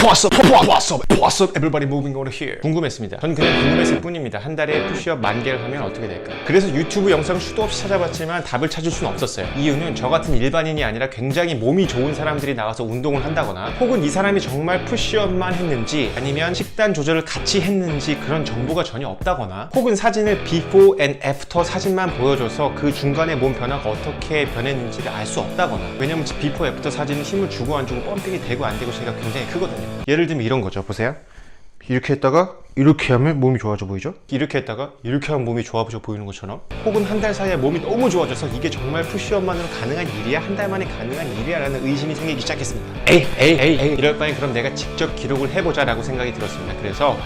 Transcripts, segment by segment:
What's up? Everybody moving over here. 궁금했습니다. 전 그냥 궁금했을 뿐입니다. 한 달에 푸시업 10,000개를 하면 어떻게 될까? 그래서 유튜브 영상 수도 없이 찾아봤지만 답을 찾을 수는 없었어요. 이유는 저 같은 일반인이 아니라 굉장히 몸이 좋은 사람들이 나와서 운동을 한다거나 혹은 이 사람이 정말 푸시업만 했는지 아니면 식단 조절을 같이 했는지 그런 정보가 전혀 없다거나 혹은 사진을 before and after 사진만 보여줘서 그 중간에 몸 변화가 어떻게 변했는지를 알 수 없다거나 왜냐면 before after 사진은 힘을 주고 안 주고 펌핑이 되고 안 되고 차이가 굉장히 크거든요. 예를 들면 이런 거죠. 보세요. 이렇게 했다가 이렇게 하면 몸이 좋아져 보이죠? 이렇게 했다가 이렇게 하면 몸이 좋아져 보이는 것처럼 혹은 한 달 사이에 몸이 너무 좋아져서 이게 정말 푸시업만으로 가능한 일이야? 한 달 만에 가능한 일이야? 라는 의심이 생기기 시작했습니다. 에이 이럴 바엔 그럼 내가 직접 기록을 해보자 라고 생각이 들었습니다.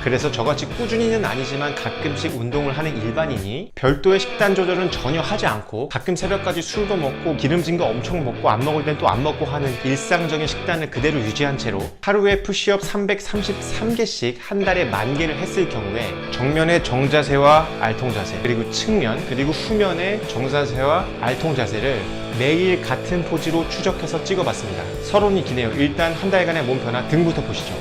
그래서 저같이 꾸준히는 아니지만 가끔씩 운동을 하는 일반인이 별도의 식단 조절은 전혀 하지 않고 가끔 새벽까지 술도 먹고 기름진 거 엄청 먹고 안 먹을 땐 또 안 먹고 하는 일상적인 식단을 그대로 유지한 채로 하루에 푸시업 333개씩 한 달에 10,000개를 했을 경우에 정면의 정자세와 알통자세 그리고 측면 그리고 후면의 정자세와 알통자세를 매일 같은 포즈로 추적해서 찍어봤습니다. 서론이 기네요. 일단 한 달간의 몸 변화 등부터 보시죠.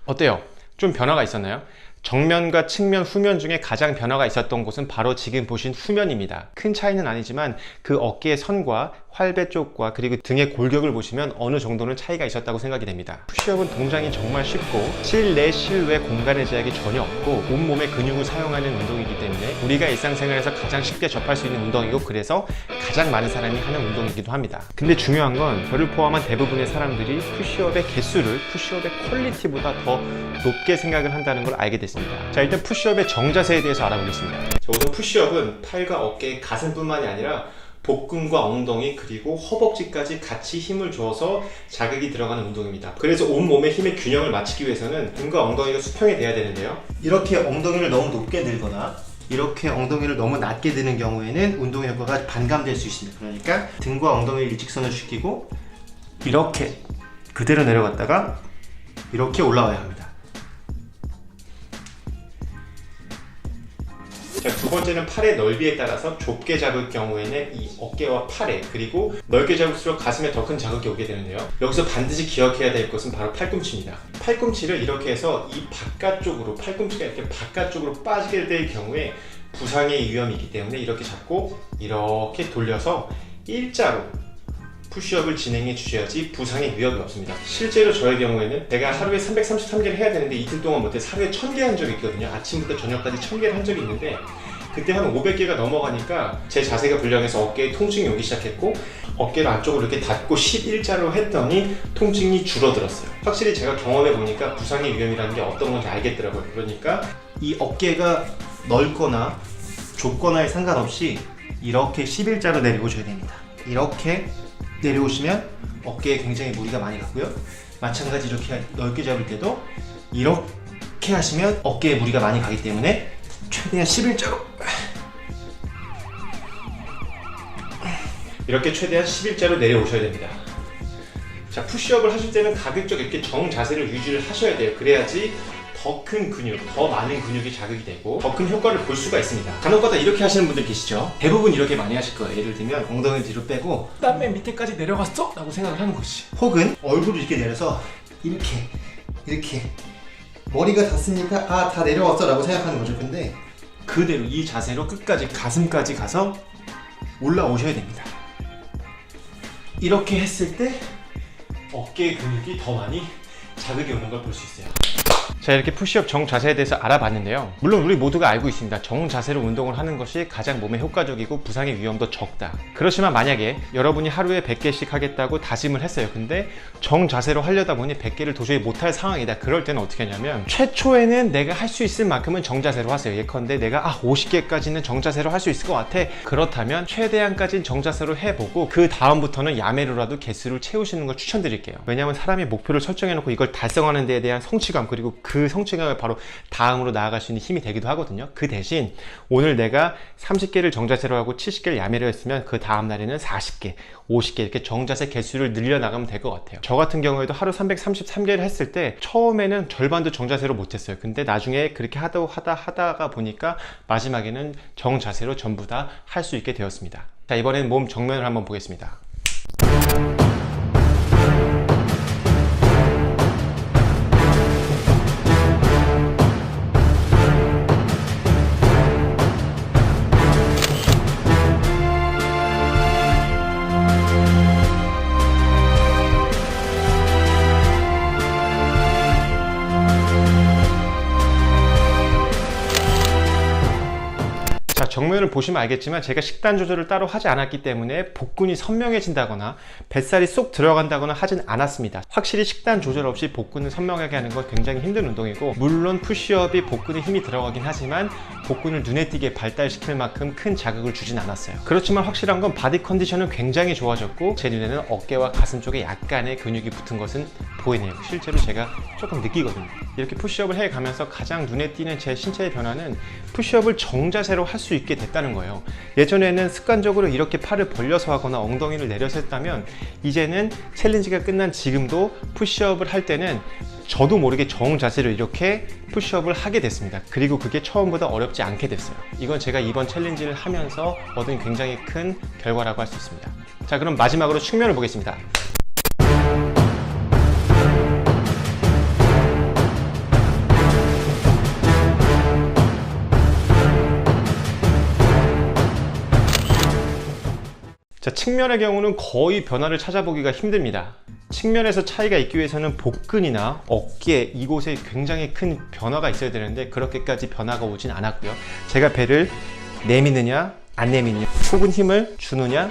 어때요? 좀 변화가 있었나요? 정면과 측면, 후면 중에 가장 변화가 있었던 곳은 바로 지금 보신 후면입니다. 큰 차이는 아니지만 그 어깨의 선과 활배 쪽과 그리고 등의 골격을 보시면 어느 정도는 차이가 있었다고 생각이 됩니다. 푸시업은 동작이 정말 쉽고 실내 실외 공간의 제약이 전혀 없고 온몸의 근육을 사용하는 운동이기 때문에 우리가 일상생활에서 가장 쉽게 접할 수 있는 운동이고 그래서 가장 많은 사람이 하는 운동이기도 합니다. 근데 중요한 건 저를 포함한 대부분의 사람들이 푸시업의 개수를 푸시업의 퀄리티보다 더 높게 생각을 한다는 걸 알게 됐습니다. 자, 일단 푸시업의 정자세에 대해서 알아보겠습니다. 우선 푸시업은 팔과 어깨, 가슴뿐만이 아니라 복근과 엉덩이 그리고 허벅지까지 같이 힘을 줘서 자극이 들어가는 운동입니다. 그래서 온몸의 힘의 균형을 맞추기 위해서는 등과 엉덩이가 수평이 돼야 되는데요. 이렇게 엉덩이를 너무 높게 들거나 이렇게 엉덩이를 너무 낮게 드는 경우에는 운동 효과가 반감될 수 있습니다. 그러니까 등과 엉덩이를 일직선을 시키고 이렇게 그대로 내려갔다가 이렇게 올라와야 합니다. 자, 두 번째는 팔의 넓이에 따라서 좁게 잡을 경우에는 이 어깨와 팔에 그리고 넓게 잡을수록 가슴에 더 큰 자극이 오게 되는데요. 여기서 반드시 기억해야 될 것은 바로 팔꿈치입니다. 팔꿈치를 이렇게 해서 이 바깥쪽으로 팔꿈치가 이렇게 바깥쪽으로 빠지게 될 경우에 부상의 위험이 있기 때문에 이렇게 잡고 이렇게 돌려서 일자로 푸시업을 진행해 주셔야지 부상의 위협이 없습니다. 실제로 저의 경우에는 제가 하루에 333개를 해야 되는데 이틀 동안 못해서 하루에 1000개 한 적이 있거든요. 아침부터 저녁까지 1000개를 한 적이 있는데 그때 한 500개가 넘어가니까 제 자세가 불량해서 어깨에 통증이 오기 시작했고 어깨를 안쪽으로 이렇게 닫고 11자로 했더니 통증이 줄어들었어요. 확실히 제가 경험해 보니까 부상의 위험이라는 게 어떤 건지 알겠더라고요. 그러니까 이 어깨가 넓거나 좁거나에 상관없이 이렇게 11자로 내려오셔야 됩니다. 이렇게 내려오시면 어깨에 굉장히 무리가 많이 가고요. 마찬가지 이렇게 넓게 잡을 때도 이렇게 하시면 어깨에 무리가 많이 가기 때문에 최대한 11자로 이렇게 최대한 11자로 내려오셔야 됩니다. 자, 푸시업을 하실 때는 가급적 이렇게 정자세를 유지를 하셔야 돼요. 그래야지 더 큰 근육, 더 많은 근육이 자극이 되고 더 큰 효과를 볼 수가 있습니다. 간혹가다 이렇게 하시는 분들 계시죠? 대부분 이렇게 많이 하실 거예요. 예를 들면 엉덩이 뒤로 빼고 땀 맨 밑에까지 내려갔어! 라고 생각을 하는 것이 혹은 얼굴을 이렇게 내려서 이렇게 머리가 닿습니까? 아, 다 내려왔어 라고 생각하는 거죠. 근데 그대로 이 자세로 끝까지 가슴까지 가서 올라오셔야 됩니다. 이렇게 했을 때 어깨 근육이 더 많이 자극이 오는 걸 볼 수 있어요. 자, 이렇게 푸시업 정자세에 대해서 알아봤는데요. 물론 우리 모두가 알고 있습니다. 정자세로 운동을 하는 것이 가장 몸에 효과적이고 부상의 위험도 적다. 그렇지만 만약에 여러분이 하루에 100개씩 하겠다고 다짐을 했어요. 근데 정자세로 하려다 보니 100개를 도저히 못할 상황이다. 그럴 때는 어떻게 하냐면 최초에는 내가 할 수 있을 만큼은 정자세로 하세요. 예컨대 내가 50개까지는 정자세로 할 수 있을 것 같아. 그렇다면 최대한까지는 정자세로 해보고 그 다음부터는 야매로라도 개수를 채우시는 걸 추천드릴게요. 왜냐하면 사람이 목표를 설정해놓고 이걸 달성하는 데에 대한 성취감 그리고 그 그 성취감을 바로 다음으로 나아갈 수 있는 힘이 되기도 하거든요. 그 대신 오늘 내가 30개를 정자세로 하고 70개를 야매로 했으면 그 다음 날에는 40개, 50개 이렇게 정자세 개수를 늘려나가면 될 것 같아요. 저 같은 경우에도 하루 333개를 했을 때 처음에는 절반도 정자세로 못했어요. 근데 나중에 그렇게 하다가 보니까 마지막에는 정자세로 전부 다 할 수 있게 되었습니다. 자, 이번엔 몸 정면을 한번 보겠습니다. 정면을 보시면 알겠지만 제가 식단 조절을 따로 하지 않았기 때문에 복근이 선명해진다거나 뱃살이 쏙 들어간다거나 하진 않았습니다. 확실히 식단 조절 없이 복근을 선명하게 하는 건 굉장히 힘든 운동이고, 물론 푸시업이 복근에 힘이 들어가긴 하지만 복근을 눈에 띄게 발달시킬 만큼 큰 자극을 주진 않았어요. 그렇지만 확실한 건 바디 컨디션은 굉장히 좋아졌고 제 눈에는 어깨와 가슴 쪽에 약간의 근육이 붙은 것은 보이네요. 실제로 제가 조금 느끼거든요. 이렇게 푸시업을 해가면서 가장 눈에 띄는 제 신체의 변화는 푸시업을 정자세로 할 수 있게 됐다는 거예요. 예전에는 습관적으로 이렇게 팔을 벌려서 하거나 엉덩이를 내려서 했다면 이제는 챌린지가 끝난 지금도 푸시업을 할 때는 저도 모르게 정자세로 이렇게 푸시업을 하게 됐습니다. 그리고 그게 처음보다 어렵지 않게 됐어요. 이건 제가 이번 챌린지를 하면서 얻은 굉장히 큰 결과라고 할 수 있습니다. 자, 그럼 마지막으로 측면을 보겠습니다. 자, 측면의 경우는 거의 변화를 찾아보기가 힘듭니다. 측면에서 차이가 있기 위해서는 복근이나 어깨 이곳에 굉장히 큰 변화가 있어야 되는데 그렇게까지 변화가 오진 않았고요. 제가 배를 내미느냐 안 내미느냐, 혹은 힘을 주느냐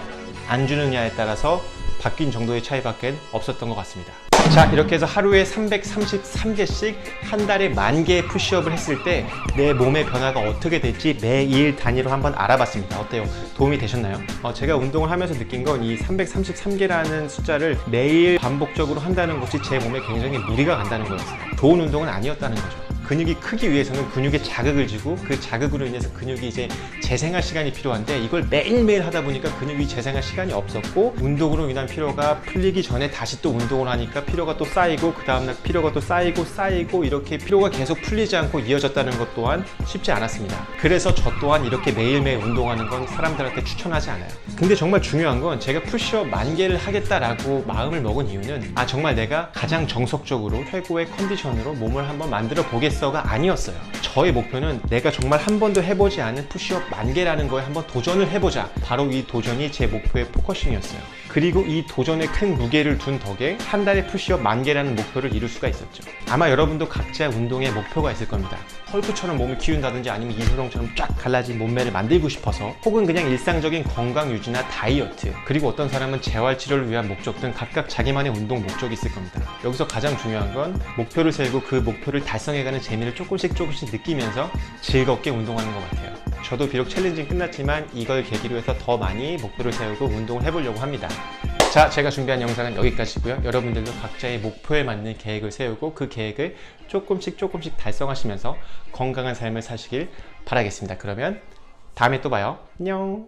안 주느냐에 따라서 바뀐 정도의 차이밖에 없었던 것 같습니다. 자, 이렇게 해서 하루에 333개씩 한 달에 10,000개의 푸시업을 했을 때 내 몸의 변화가 어떻게 될지 매일 단위로 한번 알아봤습니다. 어때요? 도움이 되셨나요? 제가 운동을 하면서 느낀 건 이 333개라는 숫자를 매일 반복적으로 한다는 것이 제 몸에 굉장히 무리가 간다는 거였어요. 좋은 운동은 아니었다는 거죠. 근육이 크기 위해서는 근육에 자극을 주고 그 자극으로 인해서 근육이 이제 재생할 시간이 필요한데 이걸 매일매일 하다 보니까 근육이 재생할 시간이 없었고, 운동으로 인한 피로가 풀리기 전에 다시 또 운동을 하니까 피로가 또 쌓이고 그 다음날 피로가 또 쌓이고 이렇게 피로가 계속 풀리지 않고 이어졌다는 것 또한 쉽지 않았습니다. 그래서 저 또한 이렇게 매일매일 운동하는 건 사람들한테 추천하지 않아요. 근데 정말 중요한 건 제가 푸시업 10,000개를 하겠다라고 마음을 먹은 이유는 정말 내가 가장 정석적으로 최고의 컨디션으로 몸을 한번 만들어 보겠어 가 아니었어요. 저의 목표는 내가 정말 한 번도 해보지 않은 푸시업 10,000개라는 거에 한번 도전을 해보자. 바로 이 도전이 제 목표의 포커싱이었어요. 그리고 이 도전에 큰 무게를 둔 덕에 한 달에 푸시업 10,000개라는 목표를 이룰 수가 있었죠. 아마 여러분도 각자 운동에 목표가 있을 겁니다. 헐크처럼 몸을 키운다든지 아니면 이소룡처럼 쫙 갈라진 몸매를 만들고 싶어서, 혹은 그냥 일상적인 건강 유지나 다이어트, 그리고 어떤 사람은 재활치료를 위한 목적 등 각각 자기만의 운동 목적이 있을 겁니다. 여기서 가장 중요한 건 목표를 세우고 그 목표를 달성해가는 재미를 조금씩 느끼면서 즐겁게 운동하는 것 같아요. 저도 비록 챌린지는 끝났지만 이걸 계기로 해서 더 많이 목표를 세우고 운동을 해보려고 합니다. 자, 제가 준비한 영상은 여기까지고요. 여러분들도 각자의 목표에 맞는 계획을 세우고 그 계획을 조금씩 달성하시면서 건강한 삶을 사시길 바라겠습니다. 그러면 다음에 또 봐요. 안녕.